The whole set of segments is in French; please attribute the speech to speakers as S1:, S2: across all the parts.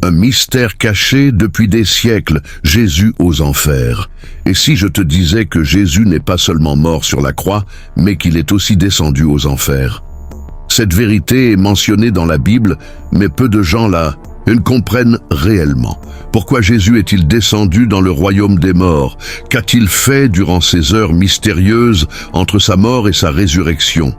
S1: Un mystère caché depuis des siècles, Jésus aux enfers. Et si je te disais que Jésus n'est pas seulement mort sur la croix, mais qu'il est aussi descendu aux enfers? Cette vérité est mentionnée dans la Bible, mais peu de gens la comprennent réellement. Pourquoi Jésus est-il descendu dans le royaume des morts? Qu'a-t-il fait durant ces heures mystérieuses entre sa mort et sa résurrection?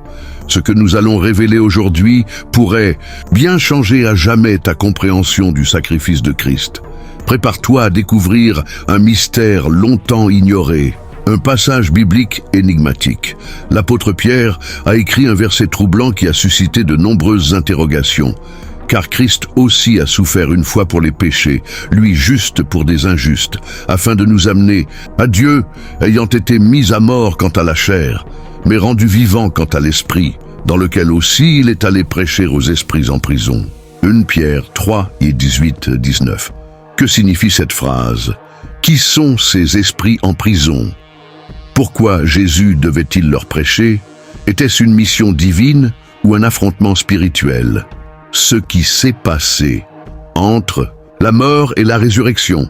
S1: Ce que nous allons révéler aujourd'hui pourrait bien changer à jamais ta compréhension du sacrifice de Christ. Prépare-toi à découvrir un mystère longtemps ignoré, un passage biblique énigmatique. L'apôtre Pierre a écrit un verset troublant qui a suscité de nombreuses interrogations. Car Christ aussi a souffert une fois pour les péchés, lui juste pour des injustes, afin de nous amener à Dieu, ayant été mis à mort quant à la chair, mais rendu vivant quant à l'esprit, dans lequel aussi il est allé prêcher aux esprits en prison. 1 Pierre 3 et 18-19. Que signifie cette phrase? Qui sont ces esprits en prison? Pourquoi Jésus devait-il leur prêcher? Était-ce une mission divine ou un affrontement spirituel? Ce qui s'est passé entre la mort et la résurrection.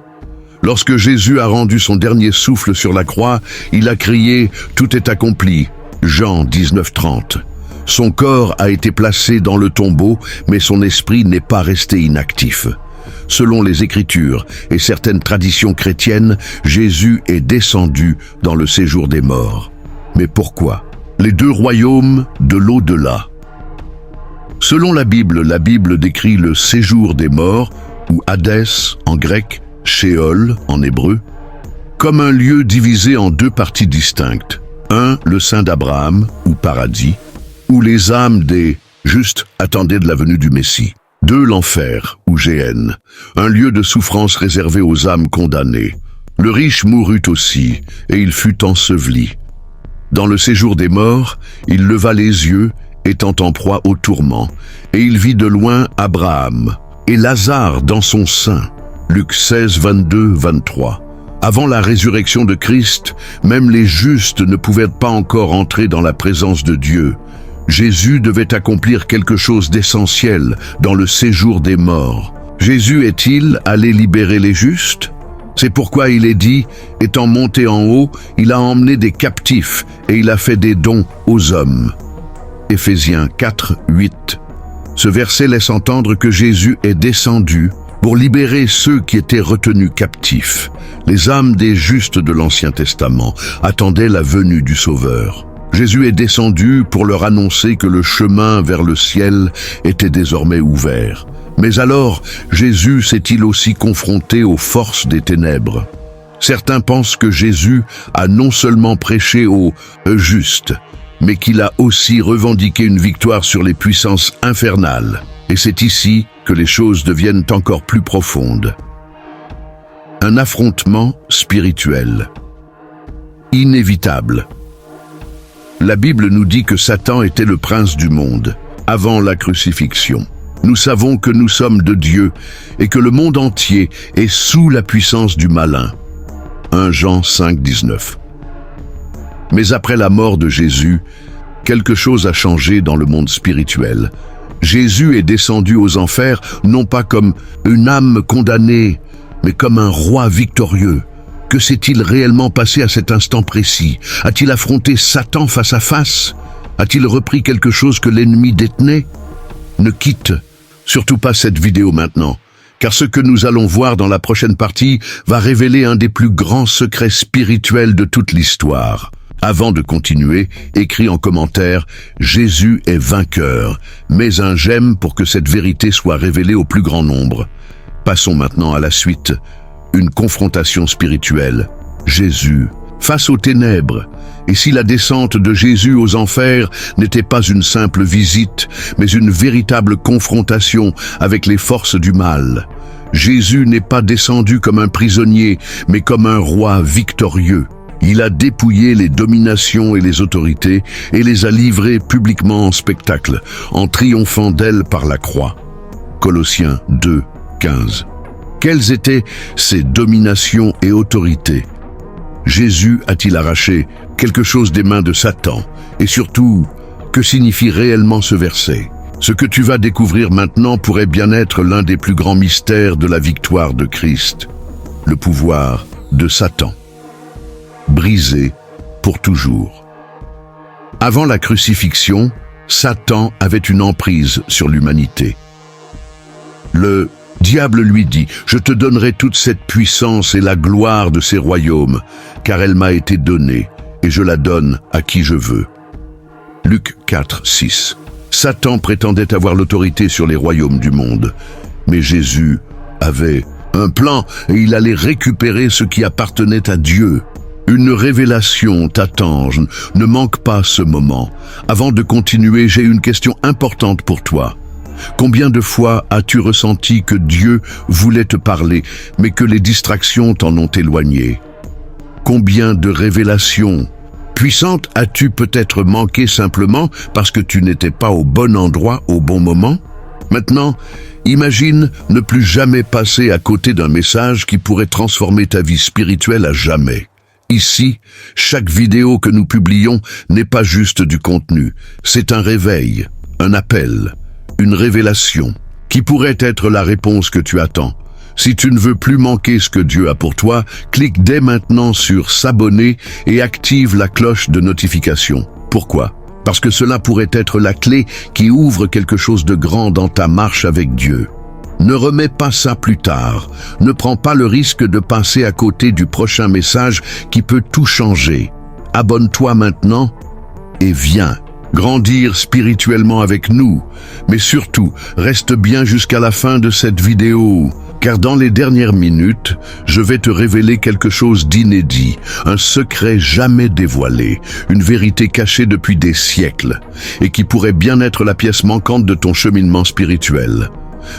S1: Lorsque Jésus a rendu son dernier souffle sur la croix, il a crié « Tout est accompli » Jean 19:30. Son corps a été placé dans le tombeau, mais son esprit n'est pas resté inactif. Selon les Écritures et certaines traditions chrétiennes, Jésus est descendu dans le séjour des morts. Mais pourquoi? Les deux royaumes de l'au-delà. Selon la Bible décrit le séjour des morts, ou Hadès en grec, Sheol en hébreu, comme un lieu divisé en deux parties distinctes. Un, le sein d'Abraham, ou paradis, où les âmes des justes attendaient de la venue du Messie. Deux, l'enfer, ou Géhenne, un lieu de souffrance réservé aux âmes condamnées. Le riche mourut aussi, et il fut enseveli. Dans le séjour des morts, il leva les yeux, étant en proie au tourment, et il vit de loin Abraham et Lazare dans son sein. Luc 16, 22-23. Avant la résurrection de Christ, même les justes ne pouvaient pas encore entrer dans la présence de Dieu. Jésus devait accomplir quelque chose d'essentiel dans le séjour des morts. Jésus est-il allé libérer les justes? C'est pourquoi il est dit, étant monté en haut, il a emmené des captifs et il a fait des dons aux hommes. Éphésiens 4, 8. Ce verset laisse entendre que Jésus est descendu pour libérer ceux qui étaient retenus captifs. Les âmes des justes de l'Ancien Testament attendaient la venue du Sauveur. Jésus est descendu pour leur annoncer que le chemin vers le ciel était désormais ouvert. Mais alors, Jésus s'est-il aussi confronté aux forces des ténèbres? Certains pensent que Jésus a non seulement prêché aux justes, mais qu'il a aussi revendiqué une victoire sur les puissances infernales. Et c'est ici que les choses deviennent encore plus profondes. Un affrontement spirituel. Inévitable. La Bible nous dit que Satan était le prince du monde, avant la crucifixion. Nous savons que nous sommes de Dieu et que le monde entier est sous la puissance du malin. 1 Jean 5, 19. Mais après la mort de Jésus, quelque chose a changé dans le monde spirituel. Jésus est descendu aux enfers, non pas comme une âme condamnée, mais comme un roi victorieux. Que s'est-il réellement passé à cet instant précis? A-t-il affronté Satan face à face? A-t-il repris quelque chose que l'ennemi détenait? Ne quitte surtout pas cette vidéo maintenant, car ce que nous allons voir dans la prochaine partie va révéler un des plus grands secrets spirituels de toute l'histoire. Avant de continuer, écris en commentaire « Jésus est vainqueur », mets un j'aime pour que cette vérité soit révélée au plus grand nombre. Passons maintenant à la suite. Une confrontation spirituelle. Jésus, face aux ténèbres. Et si la descente de Jésus aux enfers n'était pas une simple visite, mais une véritable confrontation avec les forces du mal. Jésus n'est pas descendu comme un prisonnier, mais comme un roi victorieux. Il a dépouillé les dominations et les autorités et les a livrées publiquement en spectacle, en triomphant d'elles par la croix. Colossiens 2, 15. Quelles étaient ces dominations et autorités? Jésus a-t-il arraché quelque chose des mains de Satan? Et surtout, que signifie réellement ce verset? Ce que tu vas découvrir maintenant pourrait bien être l'un des plus grands mystères de la victoire de Christ, le pouvoir de Satan, brisé pour toujours. Avant la crucifixion, Satan avait une emprise sur l'humanité. Le diable lui dit « Je te donnerai toute cette puissance et la gloire de ces royaumes, car elle m'a été donnée, et je la donne à qui je veux. » Luc 4, 6. Satan prétendait avoir l'autorité sur les royaumes du monde, mais Jésus avait un plan et il allait récupérer ce qui appartenait à Dieu. Une révélation t'attend, ne manque pas ce moment. Avant de continuer, j'ai une question importante pour toi. Combien de fois as-tu ressenti que Dieu voulait te parler, mais que les distractions t'en ont éloigné? Combien de révélations puissantes as-tu peut-être manqué simplement parce que tu n'étais pas au bon endroit au bon moment? Maintenant, imagine ne plus jamais passer à côté d'un message qui pourrait transformer ta vie spirituelle à jamais. Ici, chaque vidéo que nous publions n'est pas juste du contenu, c'est un réveil, un appel, une révélation, qui pourrait être la réponse que tu attends. Si tu ne veux plus manquer ce que Dieu a pour toi, clique dès maintenant sur s'abonner et active la cloche de notification. Pourquoi? Parce que cela pourrait être la clé qui ouvre quelque chose de grand dans ta marche avec Dieu. Ne remets pas ça plus tard. Ne prends pas le risque de passer à côté du prochain message qui peut tout changer. Abonne-toi maintenant et viens grandir spirituellement avec nous. Mais surtout, reste bien jusqu'à la fin de cette vidéo, car dans les dernières minutes, je vais te révéler quelque chose d'inédit, un secret jamais dévoilé, une vérité cachée depuis des siècles, et qui pourrait bien être la pièce manquante de ton cheminement spirituel.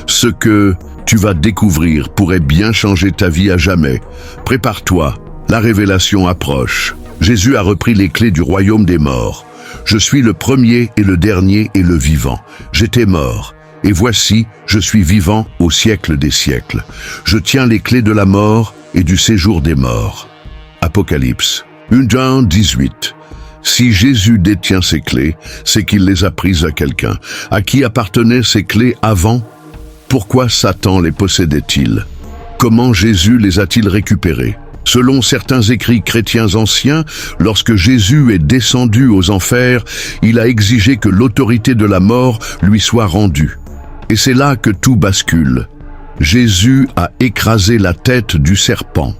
S1: Ce que tu vas découvrir pourrait bien changer ta vie à jamais. Prépare-toi, la révélation approche. Jésus a repris les clés du royaume des morts. Je suis le premier et le dernier et le vivant. J'étais mort, et voici, je suis vivant au siècle des siècles. Je tiens les clés de la mort et du séjour des morts. Apocalypse 1, 18. Si Jésus détient ces clés, c'est qu'il les a prises à quelqu'un. À qui appartenaient ces clés avant? Pourquoi Satan les possédait-il? Comment Jésus les a-t-il récupérées? Selon certains écrits chrétiens anciens, lorsque Jésus est descendu aux enfers, il a exigé que l'autorité de la mort lui soit rendue. Et c'est là que tout bascule. Jésus a écrasé la tête du serpent.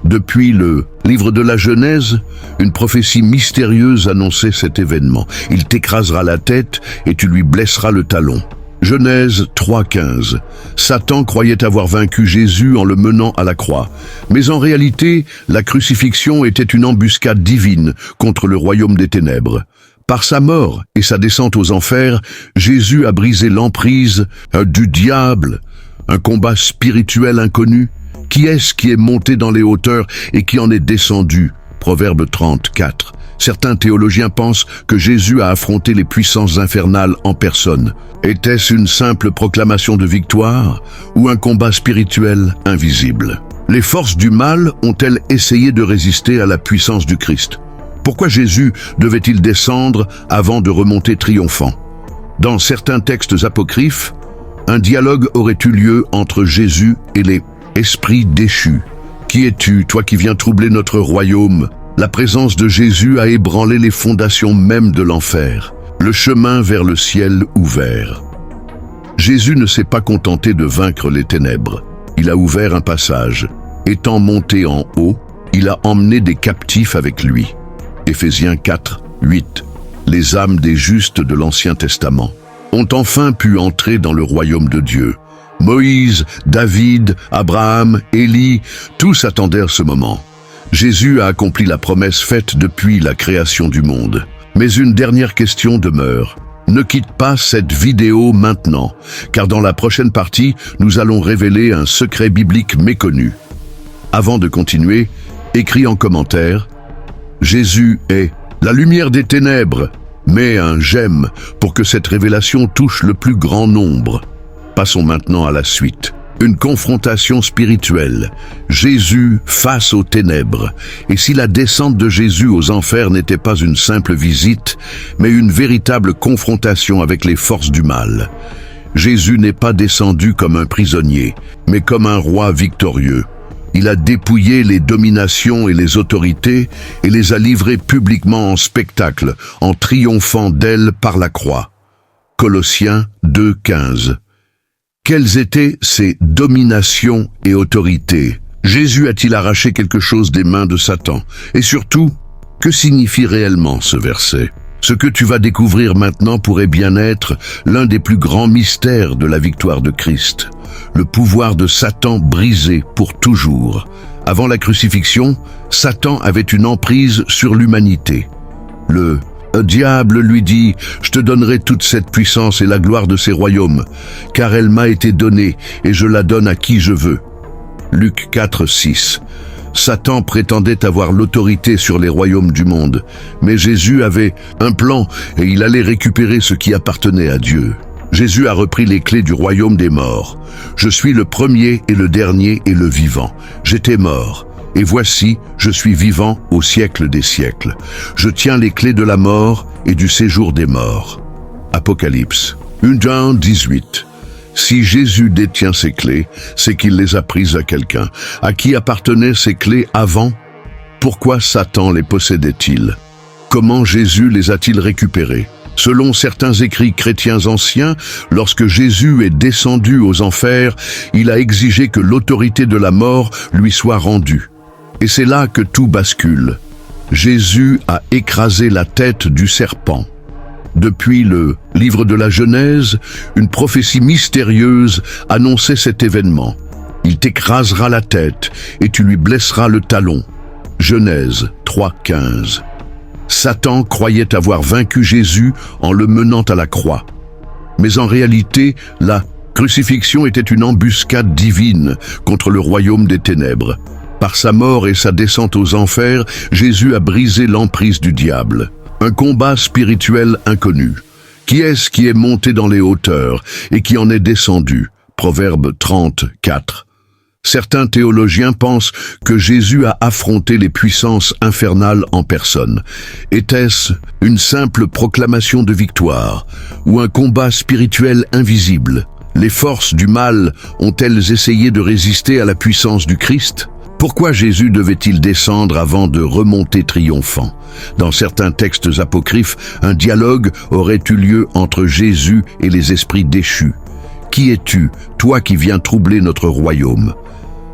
S1: Depuis le livre de la Genèse, une prophétie mystérieuse annonçait cet événement. Il t'écrasera la tête et tu lui blesseras le talon. Genèse 3,15. Satan croyait avoir vaincu Jésus en le menant à la croix. Mais en réalité, la crucifixion était une embuscade divine contre le royaume des ténèbres. Par sa mort et sa descente aux enfers, Jésus a brisé l'emprise du diable, un combat spirituel inconnu. Qui est-ce qui est monté dans les hauteurs et qui en est descendu? Proverbe 34. Certains théologiens pensent que Jésus a affronté les puissances infernales en personne. Était-ce une simple proclamation de victoire ou un combat spirituel invisible? Les forces du mal ont-elles essayé de résister à la puissance du Christ? Pourquoi Jésus devait-il descendre avant de remonter triomphant? Dans certains textes apocryphes, un dialogue aurait eu lieu entre Jésus et les esprits déchus. Qui es-tu, toi qui viens troubler notre royaume? La présence de Jésus a ébranlé les fondations même de l'enfer, le chemin vers le ciel ouvert. Jésus ne s'est pas contenté de vaincre les ténèbres. Il a ouvert un passage. Étant monté en haut, il a emmené des captifs avec lui. Éphésiens 4, 8. Les âmes des justes de l'Ancien Testament ont enfin pu entrer dans le royaume de Dieu. Moïse, David, Abraham, Élie, tous attendirent ce moment. Jésus a accompli la promesse faite depuis la création du monde. Mais une dernière question demeure. Ne quitte pas cette vidéo maintenant, car dans la prochaine partie, nous allons révéler un secret biblique méconnu. Avant de continuer, écris en commentaire « Jésus est la lumière des ténèbres », mets un j'aime pour que cette révélation touche le plus grand nombre. Passons maintenant à la suite. Une confrontation spirituelle. Jésus face aux ténèbres. Et si la descente de Jésus aux enfers n'était pas une simple visite, mais une véritable confrontation avec les forces du mal. Jésus n'est pas descendu comme un prisonnier, mais comme un roi victorieux. Il a dépouillé les dominations et les autorités et les a livrées publiquement en spectacle, en triomphant d'elles par la croix. Colossiens 2:15. Quelles étaient ces dominations et autorités? Jésus a-t-il arraché quelque chose des mains de Satan? Et surtout, que signifie réellement ce verset? Ce que tu vas découvrir maintenant pourrait bien être l'un des plus grands mystères de la victoire de Christ. Le pouvoir de Satan brisé pour toujours. Avant la crucifixion, Satan avait une emprise sur l'humanité. Le diable lui dit « Je te donnerai toute cette puissance et la gloire de ces royaumes, car elle m'a été donnée et je la donne à qui je veux. » Luc 4:6. Satan prétendait avoir l'autorité sur les royaumes du monde, mais Jésus avait un plan et il allait récupérer ce qui appartenait à Dieu. Jésus a repris les clés du royaume des morts. « Je suis le premier et le dernier et le vivant. J'étais mort, et voici, je suis vivant au siècle des siècles. Je tiens les clés de la mort et du séjour des morts. » Apocalypse 1:18. Si Jésus détient ces clés, c'est qu'il les a prises à quelqu'un. À qui appartenaient ces clés avant? Pourquoi Satan les possédait-il? Comment Jésus les a-t-il récupérées? Selon certains écrits chrétiens anciens, lorsque Jésus est descendu aux enfers, il a exigé que l'autorité de la mort lui soit rendue. Et c'est là que tout bascule. Jésus a écrasé la tête du serpent. Depuis le livre de la Genèse, une prophétie mystérieuse annonçait cet événement. Il t'écrasera la tête et tu lui blesseras le talon. Genèse 3:15. Satan croyait avoir vaincu Jésus en le menant à la croix. Mais en réalité, la crucifixion était une embuscade divine contre le royaume des ténèbres. Par sa mort et sa descente aux enfers, Jésus a brisé l'emprise du diable. Un combat spirituel inconnu. Qui est-ce qui est monté dans les hauteurs et qui en est descendu? Proverbe 30:4. Certains théologiens pensent que Jésus a affronté les puissances infernales en personne. Était-ce une simple proclamation de victoire ou un combat spirituel invisible? Les forces du mal ont-elles essayé de résister à la puissance du Christ? Pourquoi Jésus devait-il descendre avant de remonter triomphant? Dans certains textes apocryphes, un dialogue aurait eu lieu entre Jésus et les esprits déchus. Qui es-tu, toi qui viens troubler notre royaume?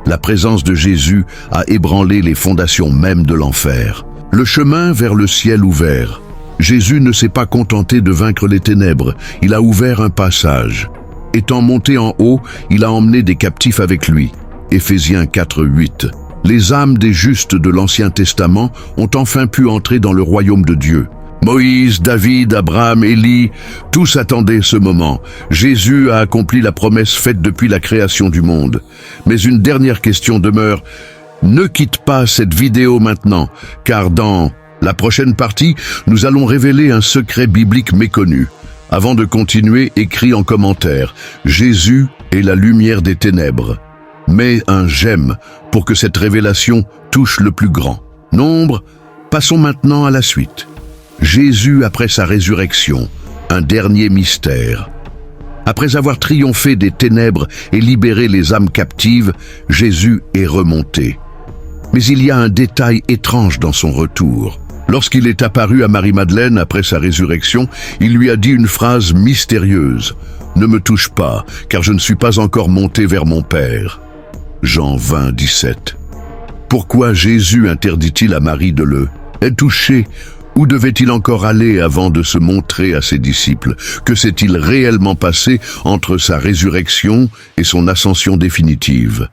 S1: La présence de Jésus a ébranlé les fondations même de l'enfer. Le chemin vers le ciel ouvert. Jésus ne s'est pas contenté de vaincre les ténèbres, il a ouvert un passage. Étant monté en haut, il a emmené des captifs avec lui. Éphésiens 4:8. Les âmes des justes de l'Ancien Testament ont enfin pu entrer dans le royaume de Dieu. Moïse, David, Abraham, Élie, tous attendaient ce moment. Jésus a accompli la promesse faite depuis la création du monde. Mais une dernière question demeure. Ne quitte pas cette vidéo maintenant, car dans la prochaine partie, nous allons révéler un secret biblique méconnu. Avant de continuer, écris en commentaire « Jésus est la lumière des ténèbres ». Mets un j'aime pour que cette révélation touche le plus grand nombre. Passons maintenant à la suite. Jésus après sa résurrection, un dernier mystère. Après avoir triomphé des ténèbres et libéré les âmes captives, Jésus est remonté. Mais il y a un détail étrange dans son retour. Lorsqu'il est apparu à Marie-Madeleine après sa résurrection, il lui a dit une phrase mystérieuse. « Ne me touche pas, car je ne suis pas encore monté vers mon Père. » Jean 20:17. Pourquoi Jésus interdit-il à Marie de le toucher? Où devait-il encore aller avant de se montrer à ses disciples? Que s'est-il réellement passé entre sa résurrection et son ascension définitive?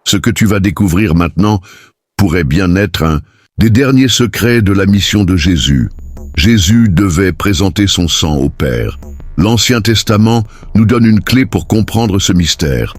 S1: Ce que tu vas découvrir maintenant pourrait bien être un des derniers secrets de la mission de Jésus. Jésus devait présenter son sang au Père. L'Ancien Testament nous donne une clé pour comprendre ce mystère.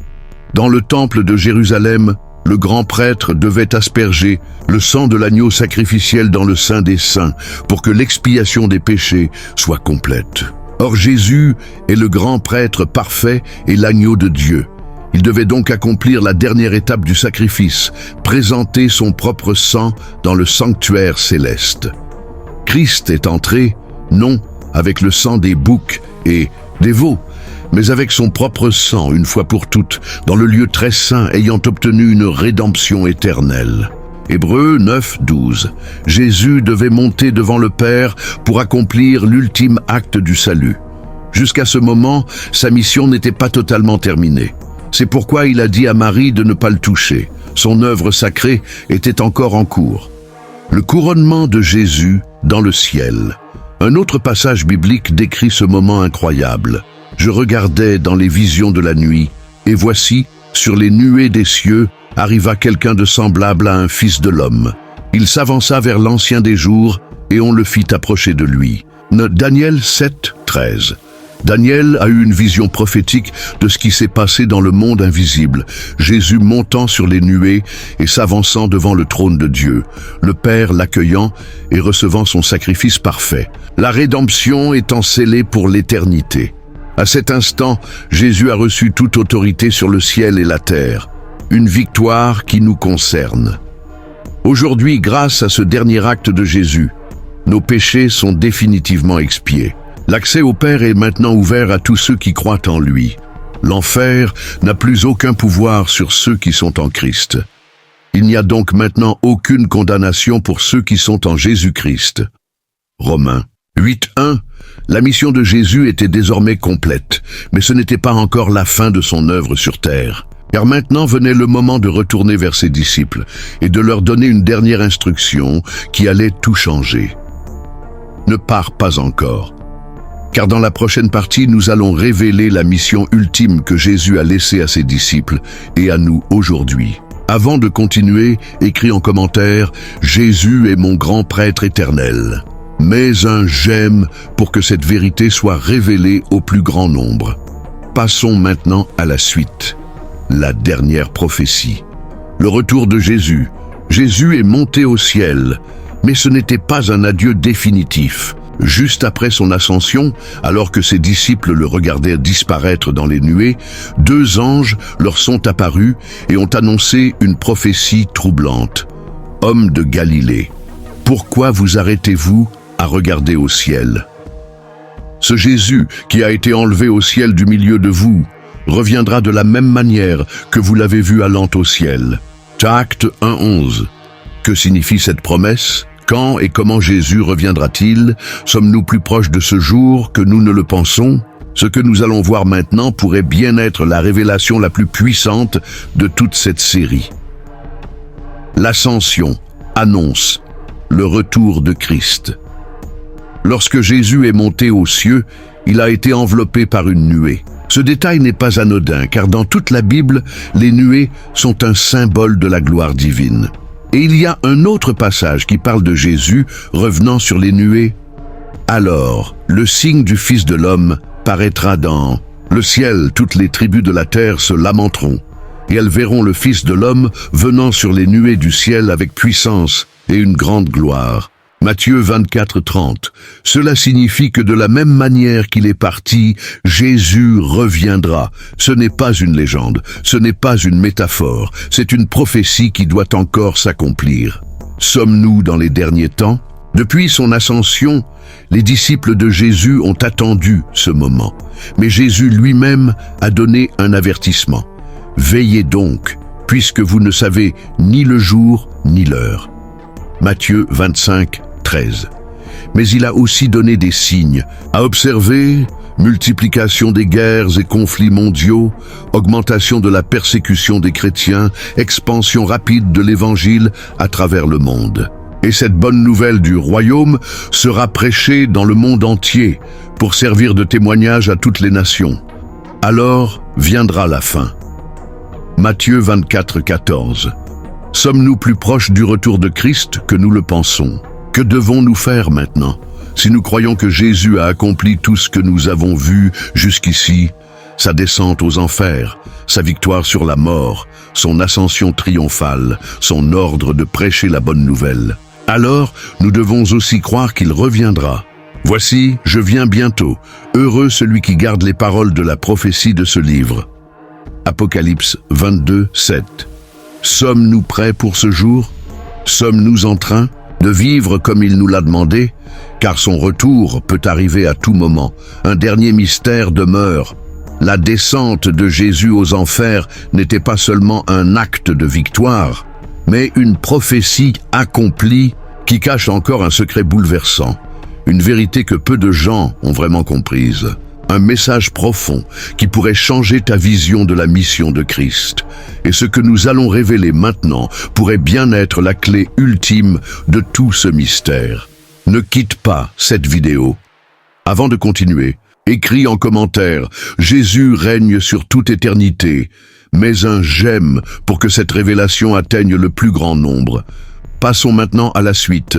S1: Dans le temple de Jérusalem, le grand prêtre devait asperger le sang de l'agneau sacrificiel dans le Saint des Saints pour que l'expiation des péchés soit complète. Or Jésus est le grand prêtre parfait et l'agneau de Dieu. Il devait donc accomplir la dernière étape du sacrifice, présenter son propre sang dans le sanctuaire céleste. Christ est entré, non avec le sang des boucs et des veaux, mais avec son propre sang, une fois pour toutes, dans le lieu très saint, ayant obtenu une rédemption éternelle. Hébreux 9, 12. Jésus devait monter devant le Père pour accomplir l'ultime acte du salut. Jusqu'à ce moment, sa mission n'était pas totalement terminée. C'est pourquoi il a dit à Marie de ne pas le toucher. Son œuvre sacrée était encore en cours. Le couronnement de Jésus dans le ciel. Un autre passage biblique décrit ce moment incroyable. Je regardais dans les visions de la nuit, et voici, sur les nuées des cieux, arriva quelqu'un de semblable à un fils de l'homme. Il s'avança vers l'Ancien des jours, et on le fit approcher de lui. Daniel 7, 13. Daniel a eu une vision prophétique de ce qui s'est passé dans le monde invisible, Jésus montant sur les nuées et s'avançant devant le trône de Dieu, le Père l'accueillant et recevant son sacrifice parfait, la rédemption étant scellée pour l'éternité. À cet instant, Jésus a reçu toute autorité sur le ciel et la terre, une victoire qui nous concerne. Aujourd'hui, grâce à ce dernier acte de Jésus, nos péchés sont définitivement expiés. L'accès au Père est maintenant ouvert à tous ceux qui croient en lui. L'enfer n'a plus aucun pouvoir sur ceux qui sont en Christ. Il n'y a donc maintenant aucune condamnation pour ceux qui sont en Jésus-Christ. Romains 8.1. La mission de Jésus était désormais complète, mais ce n'était pas encore la fin de son œuvre sur terre. Car maintenant venait le moment de retourner vers ses disciples et de leur donner une dernière instruction qui allait tout changer. Ne pars pas encore. Car dans la prochaine partie, nous allons révéler la mission ultime que Jésus a laissée à ses disciples et à nous aujourd'hui. Avant de continuer, écris en commentaire « Jésus est mon grand prêtre éternel ». Mets un « j'aime » pour que cette vérité soit révélée au plus grand nombre. Passons maintenant à la suite. La dernière prophétie. Le retour de Jésus. Jésus est monté au ciel, mais ce n'était pas un adieu définitif. Juste après son ascension, alors que ses disciples le regardaient disparaître dans les nuées, 2 anges leur sont apparus et ont annoncé une prophétie troublante. « Hommes de Galilée, pourquoi vous arrêtez-vous à regarder au ciel? Ce Jésus qui a été enlevé au ciel du milieu de vous reviendra de la même manière que vous l'avez vu allant au ciel. » Actes 1:11. Que signifie cette promesse ? Quand et comment Jésus reviendra-t-il? Sommes-nous plus proches de ce jour que nous ne le pensons? Ce que nous allons voir maintenant pourrait bien être la révélation la plus puissante de toute cette série. L'ascension annonce le retour de Christ. Lorsque Jésus est monté aux cieux, il a été enveloppé par une nuée. Ce détail n'est pas anodin, car dans toute la Bible, les nuées sont un symbole de la gloire divine. Et il y a un autre passage qui parle de Jésus revenant sur les nuées. Alors, le signe du Fils de l'homme paraîtra dans le ciel. Toutes les tribus de la terre se lamenteront, et elles verront le Fils de l'homme venant sur les nuées du ciel avec puissance et une grande gloire. Matthieu 24:30. Cela signifie que de la même manière qu'il est parti, Jésus reviendra. Ce n'est pas une légende, ce n'est pas une métaphore, c'est une prophétie qui doit encore s'accomplir. Sommes-nous dans les derniers temps? Depuis son ascension, les disciples de Jésus ont attendu ce moment. Mais Jésus lui-même a donné un avertissement. Veillez donc, puisque vous ne savez ni le jour ni l'heure. Matthieu 25:13. Mais il a aussi donné des signes à observer: multiplication des guerres et conflits mondiaux, augmentation de la persécution des chrétiens, expansion rapide de l'évangile à travers le monde. Et cette bonne nouvelle du royaume sera prêchée dans le monde entier pour servir de témoignage à toutes les nations. Alors viendra la fin. Matthieu 24:14. Sommes-nous plus proches du retour de Christ que nous le pensons? Que devons-nous faire maintenant? Si nous croyons que Jésus a accompli tout ce que nous avons vu jusqu'ici, sa descente aux enfers, sa victoire sur la mort, son ascension triomphale, son ordre de prêcher la bonne nouvelle, alors nous devons aussi croire qu'il reviendra. Voici, je viens bientôt. Heureux celui qui garde les paroles de la prophétie de ce livre. Apocalypse 22, 7. Sommes-nous prêts pour ce jour? Sommes-nous en train de vivre comme il nous l'a demandé? Car son retour peut arriver à tout moment. Un dernier mystère demeure. La descente de Jésus aux enfers n'était pas seulement un acte de victoire, mais une prophétie accomplie qui cache encore un secret bouleversant. Une vérité que peu de gens ont vraiment comprise. Un message profond qui pourrait changer ta vision de la mission de Christ. Et ce que nous allons révéler maintenant pourrait bien être la clé ultime de tout ce mystère. Ne quitte pas cette vidéo. Avant de continuer, écris en commentaire « Jésus règne sur toute éternité ». Mets un j'aime pour que cette révélation atteigne le plus grand nombre. Passons maintenant à la suite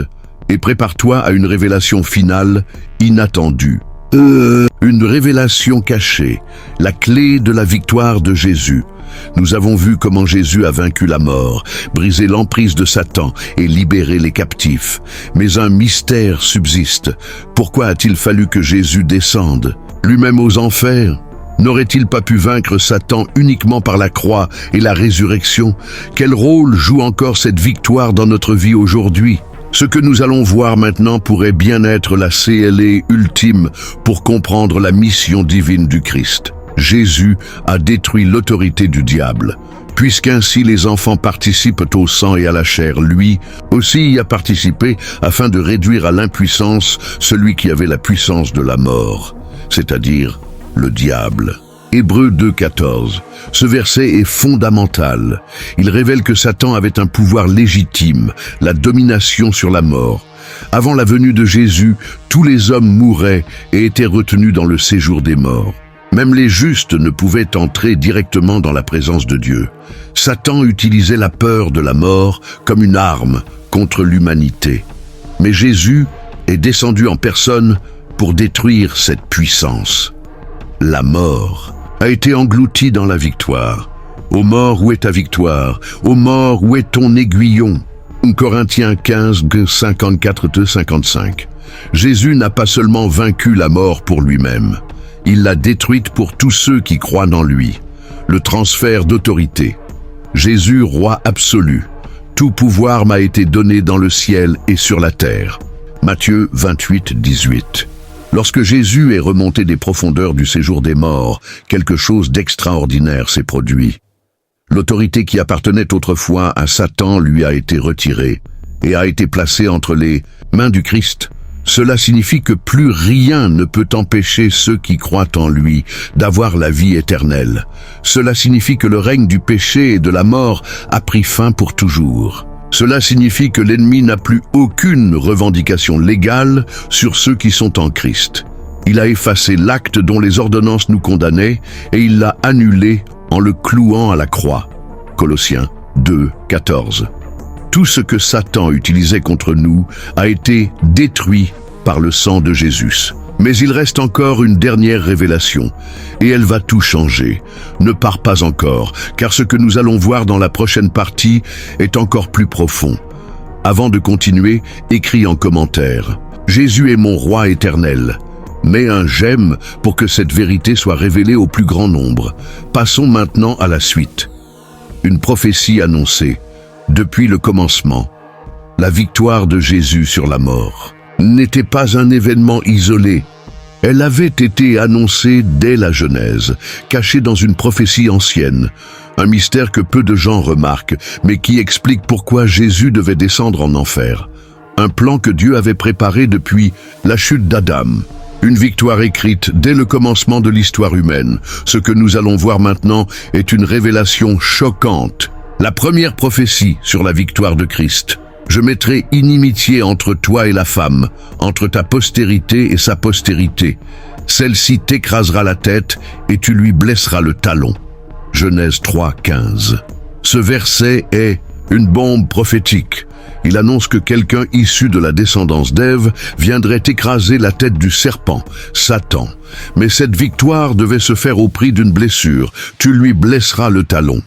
S1: et prépare-toi à une révélation finale inattendue. Une révélation cachée, la clé de la victoire de Jésus. Nous avons vu comment Jésus a vaincu la mort, brisé l'emprise de Satan et libéré les captifs. Mais un mystère subsiste. Pourquoi a-t-il fallu que Jésus descende, lui-même aux enfers? N'aurait-il pas pu vaincre Satan uniquement par la croix et la résurrection? Quel rôle joue encore cette victoire dans notre vie aujourd'hui? Ce que nous allons voir maintenant pourrait bien être la clé ultime pour comprendre la mission divine du Christ. Jésus a détruit l'autorité du diable. Puisqu'ainsi les enfants participent au sang et à la chair, lui aussi y a participé afin de réduire à l'impuissance celui qui avait la puissance de la mort, c'est-à-dire le diable. Hébreux 2,14. Ce verset est fondamental. Il révèle que Satan avait un pouvoir légitime, la domination sur la mort. Avant la venue de Jésus, tous les hommes mouraient et étaient retenus dans le séjour des morts. Même les justes ne pouvaient entrer directement dans la présence de Dieu. Satan utilisait la peur de la mort comme une arme contre l'humanité. Mais Jésus est descendu en personne pour détruire cette puissance. La mort a été engloutie dans la victoire. Ô mort, où est ta victoire? Ô mort, où est ton aiguillon? Corinthiens 15, 54-55. Jésus n'a pas seulement vaincu la mort pour lui-même, il l'a détruite pour tous ceux qui croient en lui. Le transfert d'autorité. Jésus, roi absolu. Tout pouvoir m'a été donné dans le ciel et sur la terre. Matthieu 28, 18. Lorsque Jésus est remonté des profondeurs du séjour des morts, quelque chose d'extraordinaire s'est produit. L'autorité qui appartenait autrefois à Satan lui a été retirée et a été placée entre les mains du Christ. Cela signifie que plus rien ne peut empêcher ceux qui croient en lui d'avoir la vie éternelle. Cela signifie que le règne du péché et de la mort a pris fin pour toujours. Cela signifie que l'ennemi n'a plus aucune revendication légale sur ceux qui sont en Christ. Il a effacé l'acte dont les ordonnances nous condamnaient et il l'a annulé en le clouant à la croix. Colossiens 2, 14. Tout ce que Satan utilisait contre nous a été détruit par le sang de Jésus. Mais il reste encore une dernière révélation, et elle va tout changer. Ne pars pas encore, car ce que nous allons voir dans la prochaine partie est encore plus profond. Avant de continuer, écris en commentaire « Jésus est mon roi éternel ». Mets un j'aime pour que cette vérité soit révélée au plus grand nombre. Passons maintenant à la suite. Une prophétie annoncée. Depuis le commencement, la victoire de Jésus sur la mort n'était pas un événement isolé. Elle avait été annoncée dès la Genèse, cachée dans une prophétie ancienne, un mystère que peu de gens remarquent, mais qui explique pourquoi Jésus devait descendre en enfer. Un plan que Dieu avait préparé depuis la chute d'Adam. Une victoire écrite dès le commencement de l'histoire humaine. Ce que nous allons voir maintenant est une révélation choquante. La première prophétie sur la victoire de Christ. Je mettrai inimitié entre toi et la femme, entre ta postérité et sa postérité. Celle-ci t'écrasera la tête et tu lui blesseras le talon. Genèse 3, 15. Ce verset est une bombe prophétique. Il annonce que quelqu'un issu de la descendance d'Ève viendrait écraser la tête du serpent, Satan. Mais cette victoire devait se faire au prix d'une blessure. Tu lui blesseras le talon.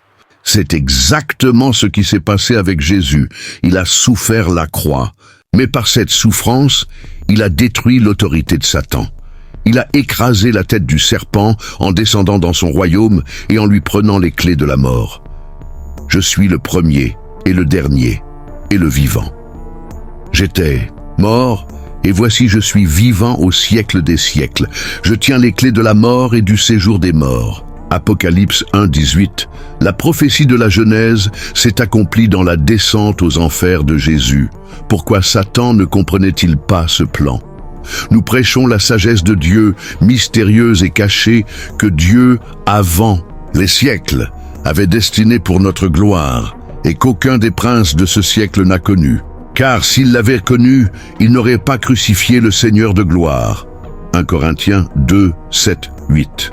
S1: C'est exactement ce qui s'est passé avec Jésus. Il a souffert la croix. Mais par cette souffrance, il a détruit l'autorité de Satan. Il a écrasé la tête du serpent en descendant dans son royaume et en lui prenant les clés de la mort. Je suis le premier et le dernier et le vivant. J'étais mort, et voici je suis vivant au siècle des siècles. Je tiens les clés de la mort et du séjour des morts. Apocalypse 1:18. La prophétie de la Genèse s'est accomplie dans la descente aux enfers de Jésus. Pourquoi Satan ne comprenait-il pas ce plan? Nous prêchons la sagesse de Dieu, mystérieuse et cachée, que Dieu, avant les siècles, avait destinée pour notre gloire, et qu'aucun des princes de ce siècle n'a connu. Car s'il l'avait connu, il n'aurait pas crucifié le Seigneur de gloire. 1 Corinthiens 2, 7, 8.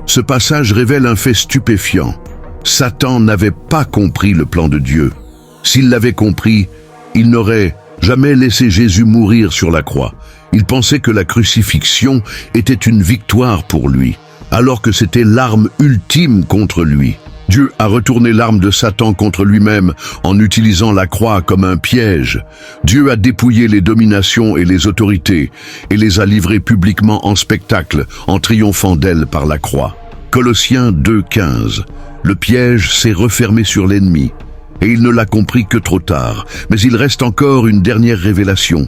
S1: Ce passage révèle un fait stupéfiant. Satan n'avait pas compris le plan de Dieu. S'il l'avait compris, il n'aurait jamais laissé Jésus mourir sur la croix. Il pensait que la crucifixion était une victoire pour lui, alors que c'était l'arme ultime contre lui. Dieu a retourné l'arme de Satan contre lui-même en utilisant la croix comme un piège. Dieu a dépouillé les dominations et les autorités et les a livrées publiquement en spectacle en triomphant d'elles par la croix. Colossiens 2:15. Le piège s'est refermé sur l'ennemi et il ne l'a compris que trop tard. Mais il reste encore une dernière révélation.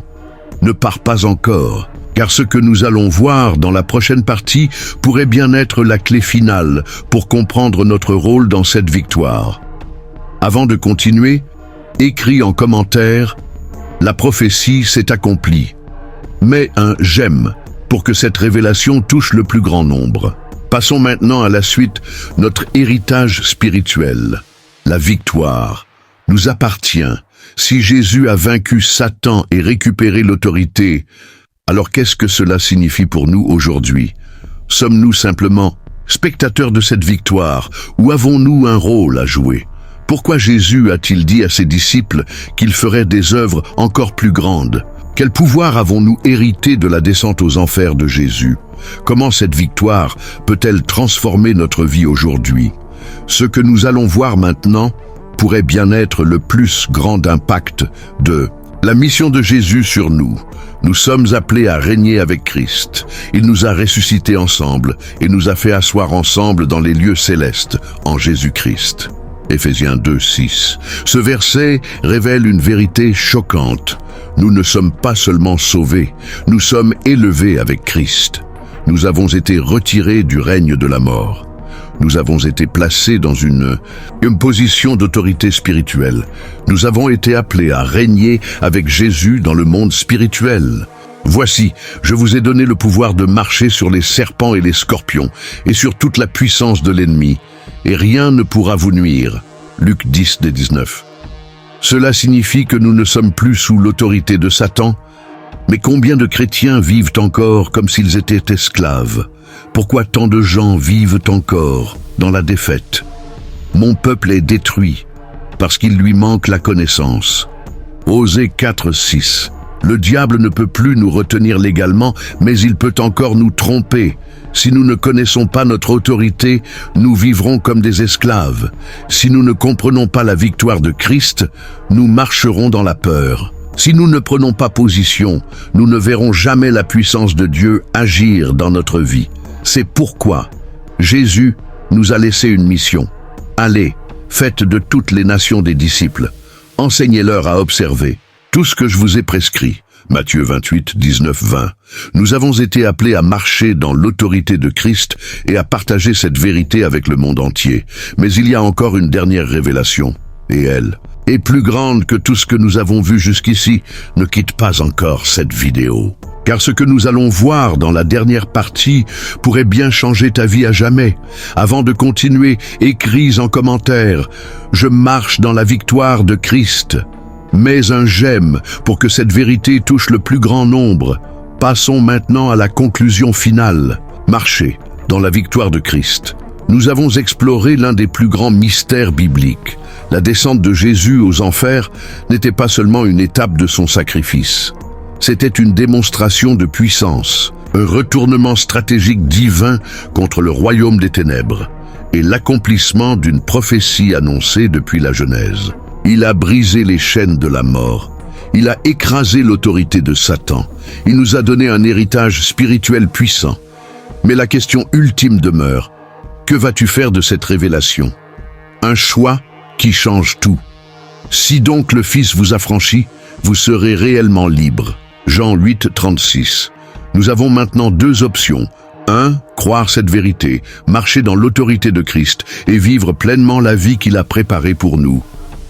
S1: Ne pars pas encore, car ce que nous allons voir dans la prochaine partie pourrait bien être la clé finale pour comprendre notre rôle dans cette victoire. Avant de continuer, écris en commentaire « La prophétie s'est accomplie ». Mets un « j'aime » pour que cette révélation touche le plus grand nombre. Passons maintenant à la suite. Notre héritage spirituel, la victoire, nous appartient. Si Jésus a vaincu Satan et récupéré l'autorité, alors qu'est-ce que cela signifie pour nous aujourd'hui? Sommes-nous simplement spectateurs de cette victoire ou avons-nous un rôle à jouer? Pourquoi Jésus a-t-il dit à ses disciples qu'il ferait des œuvres encore plus grandes? Quel pouvoir avons-nous hérité de la descente aux enfers de Jésus? Comment cette victoire peut-elle transformer notre vie aujourd'hui? Ce que nous allons voir maintenant pourrait bien être le plus grand impact de la mission de Jésus sur nous. Nous sommes appelés à régner avec Christ. Il nous a ressuscités ensemble et nous a fait asseoir ensemble dans les lieux célestes en Jésus-Christ. Éphésiens 2:6. Ce verset révèle une vérité choquante. Nous ne sommes pas seulement sauvés, nous sommes élevés avec Christ. Nous avons été retirés du règne de la mort. Nous avons été placés dans une position d'autorité spirituelle. Nous avons été appelés à régner avec Jésus dans le monde spirituel. Voici, je vous ai donné le pouvoir de marcher sur les serpents et les scorpions, et sur toute la puissance de l'ennemi, et rien ne pourra vous nuire. Luc 10:19. Cela signifie que nous ne sommes plus sous l'autorité de Satan, mais combien de chrétiens vivent encore comme s'ils étaient esclaves? Pourquoi tant de gens vivent encore dans la défaite? Mon peuple est détruit parce qu'il lui manque la connaissance. Osée 4:6. Le diable ne peut plus nous retenir légalement, mais il peut encore nous tromper. Si nous ne connaissons pas notre autorité, nous vivrons comme des esclaves. Si nous ne comprenons pas la victoire de Christ, nous marcherons dans la peur. Si nous ne prenons pas position, nous ne verrons jamais la puissance de Dieu agir dans notre vie. C'est pourquoi Jésus nous a laissé une mission. Allez, faites de toutes les nations des disciples. Enseignez-leur à observer tout ce que je vous ai prescrit. Matthieu 28:19-20. Nous avons été appelés à marcher dans l'autorité de Christ et à partager cette vérité avec le monde entier. Mais il y a encore une dernière révélation, et elle est plus grande que tout ce que nous avons vu jusqu'ici. Ne quitte pas encore cette vidéo, car ce que nous allons voir dans la dernière partie pourrait bien changer ta vie à jamais. Avant de continuer, écris en commentaire « Je marche dans la victoire de Christ ». Mets un j'aime pour que cette vérité touche le plus grand nombre. Passons maintenant à la conclusion finale. Marcher dans la victoire de Christ. Nous avons exploré l'un des plus grands mystères bibliques. La descente de Jésus aux enfers n'était pas seulement une étape de son sacrifice. C'était une démonstration de puissance, un retournement stratégique divin contre le royaume des ténèbres et l'accomplissement d'une prophétie annoncée depuis la Genèse. Il a brisé les chaînes de la mort. Il a écrasé l'autorité de Satan. Il nous a donné un héritage spirituel puissant. Mais la question ultime demeure. Que vas-tu faire de cette révélation? Un choix qui change tout. Si donc le Fils vous affranchit, vous serez réellement libre. Jean 8, 36. Nous avons maintenant deux options. 1. Croire cette vérité, marcher dans l'autorité de Christ et vivre pleinement la vie qu'il a préparée pour nous.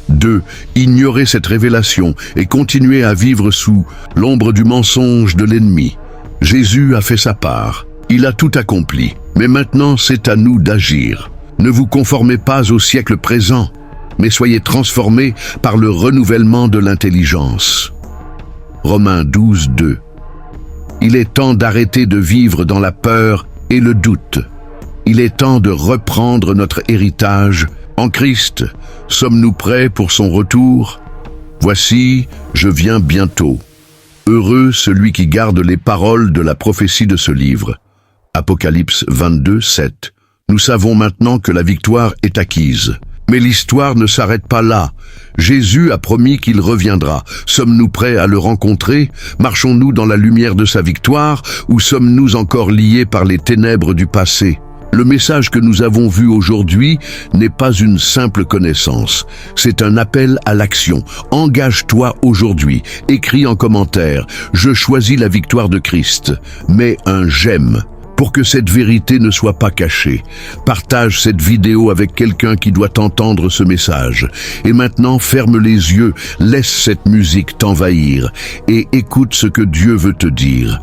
S1: 2. Ignorer cette révélation et continuer à vivre sous l'ombre du mensonge de l'ennemi. Jésus a fait sa part. Il a tout accompli. Mais maintenant, c'est à nous d'agir. Ne vous conformez pas au siècle présent, mais soyez transformés par le renouvellement de l'intelligence. Romains 12, 2. Il est temps d'arrêter de vivre dans la peur et le doute. Il est temps de reprendre notre héritage en Christ. Sommes-nous prêts pour son retour? Voici, je viens bientôt. Heureux celui qui garde les paroles de la prophétie de ce livre. Apocalypse 22, 7. Nous savons maintenant que la victoire est acquise. Mais l'histoire ne s'arrête pas là. Jésus a promis qu'il reviendra. Sommes-nous prêts à le rencontrer? Marchons-nous dans la lumière de sa victoire ou sommes-nous encore liés par les ténèbres du passé? Le message que nous avons vu aujourd'hui n'est pas une simple connaissance. C'est un appel à l'action. Engage-toi aujourd'hui. Écris en commentaire. Je choisis la victoire de Christ. Mets un j'aime. Pour que cette vérité ne soit pas cachée, partage cette vidéo avec quelqu'un qui doit entendre ce message. Et maintenant, ferme les yeux, laisse cette musique t'envahir et écoute ce que Dieu veut te dire.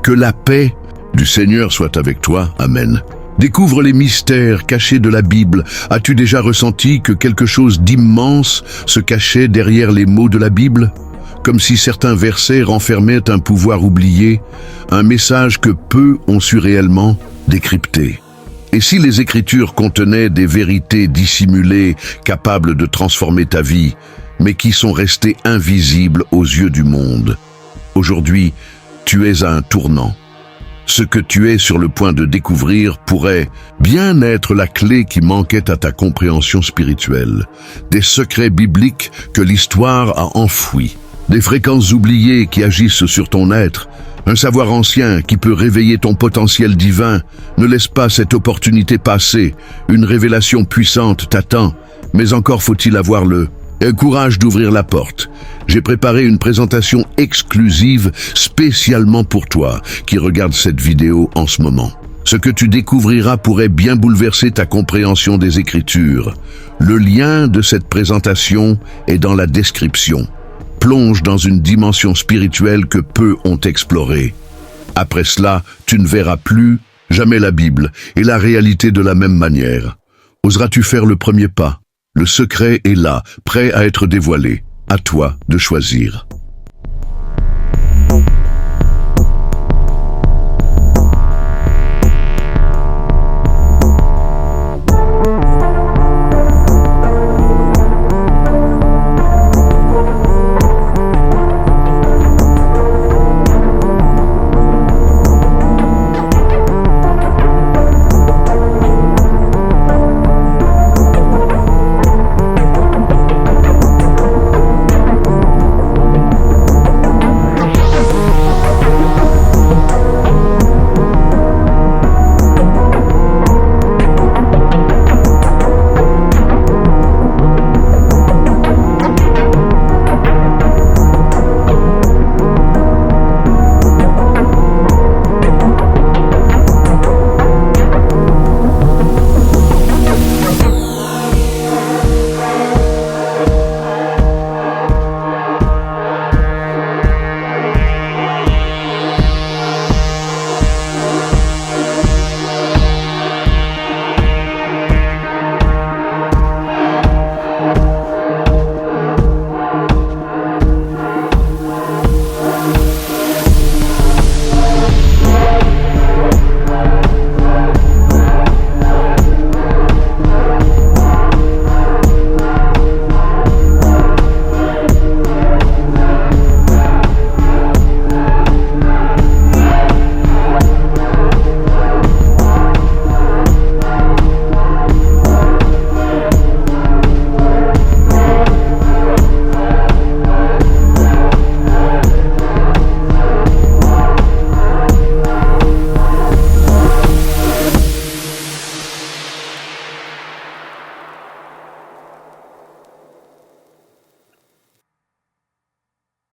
S1: Que la paix du Seigneur soit avec toi. Amen. Découvre les mystères cachés de la Bible. As-tu déjà ressenti que quelque chose d'immense se cachait derrière les mots de la Bible? Comme si certains versets renfermaient un pouvoir oublié, un message que peu ont su réellement décrypter. Et si les Écritures contenaient des vérités dissimulées, capables de transformer ta vie, mais qui sont restées invisibles aux yeux du monde? Aujourd'hui, tu es à un tournant. Ce que tu es sur le point de découvrir pourrait bien être la clé qui manquait à ta compréhension spirituelle. Des secrets bibliques que l'histoire a enfouis. Des fréquences oubliées qui agissent sur ton être, un savoir ancien qui peut réveiller ton potentiel divin. Ne laisse pas cette opportunité passer. Une révélation puissante t'attend, mais encore faut-il avoir le courage d'ouvrir la porte. J'ai préparé une présentation exclusive spécialement pour toi qui regarde cette vidéo en ce moment. Ce que tu découvriras pourrait bien bouleverser ta compréhension des Écritures. Le lien de cette présentation est dans la description. Plonge dans une dimension spirituelle que peu ont explorée. Après cela, tu ne verras plus jamais la Bible et la réalité de la même manière. Oseras-tu faire le premier pas? Le secret est là, prêt à être dévoilé. À toi de choisir.